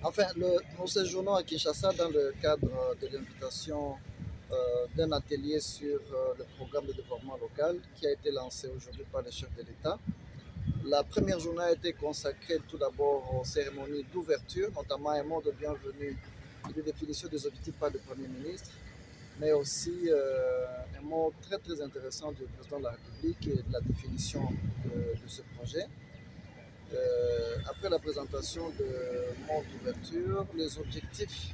Enfin, nous séjournons à Kinshasa dans le cadre de l'invitation d'un atelier sur le programme de développement local qui a été lancé aujourd'hui par le chef de l'État. La première journée a été consacrée tout d'abord aux cérémonies d'ouverture, notamment un mot de bienvenue et de définition des objectifs par le Premier ministre, mais aussi un mot très très intéressant du président de la République et de la définition de ce projet. Après la présentation de mon ouverture, les objectifs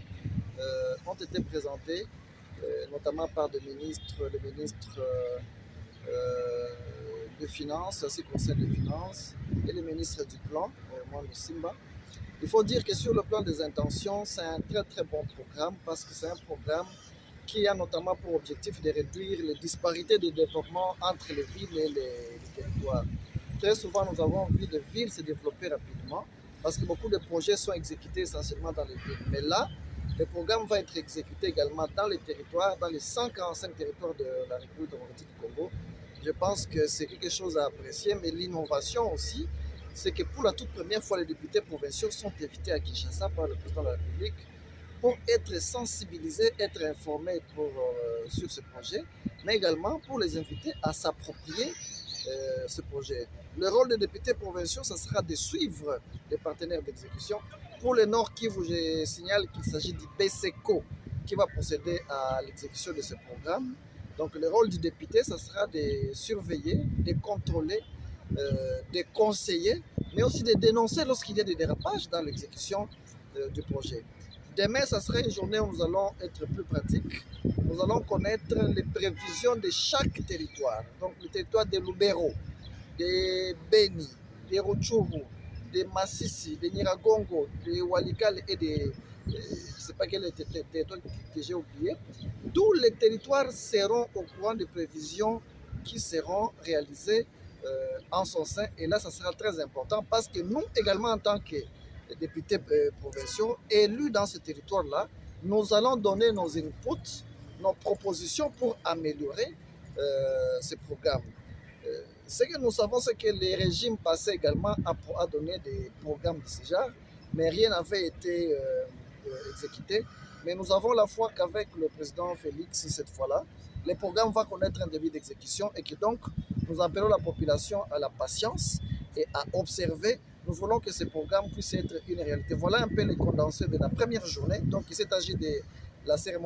ont été présentés, notamment par le ministre des Finances, ainsi conseil des Finances, et le ministre du Plan, Mwando Simba. Il faut dire que sur le plan des intentions, c'est un très très bon programme parce que c'est un programme qui a notamment pour objectif de réduire les disparités de développement entre les villes et les territoires. Très souvent, nous avons vu les villes se développer rapidement parce que beaucoup de projets sont exécutés essentiellement dans les villes. Mais là, le programme va être exécuté également dans les territoires, dans les 145 territoires de la République démocratique du Congo. Je pense que c'est quelque chose à apprécier, mais l'innovation aussi, c'est que pour la toute première fois, les députés provinciaux sont invités à Kinshasa par le président de la République pour être sensibilisés, être informés sur ce projet, mais également pour les inviter à s'approprier ce projet. Le rôle des députés provinciaux, ce sera de suivre les partenaires d'exécution. Pour le Nord Kivu, je signale qu'il s'agit du BCECO qui va procéder à l'exécution de ce programme. Donc le rôle du député, ce sera de surveiller, de contrôler, de conseiller, mais aussi de dénoncer lorsqu'il y a des dérapages dans l'exécution du projet. Demain, ça sera une journée où nous allons être plus pratiques. Nous allons connaître les prévisions de chaque territoire. Donc le territoire de Lubero, de Beni, de Rutshuru, de Massissi, de Nyiragongo, de Walikale et de... Je ne sais pas quel est le territoire que j'ai oublié. Tous les territoires seront au courant des prévisions qui seront réalisées en son sein. Et là, ça sera très important parce que nous, également, en tant que députés provinciaux élus dans ce territoire-là, nous allons donner nos inputs, nos propositions pour améliorer ces programmes. Ce que nous savons, c'est que les régimes passés également a donné des programmes de ce genre, mais rien n'avait été exécuté. Mais nous avons la foi qu'avec le président Félix, cette fois-là, le programme va connaître un début d'exécution et que donc nous appelons la population à la patience et à observer. Nous voulons que ce programme puisse être une réalité. Voilà un peu les condensés de la première journée. Donc, il s'est agi de la cérémonie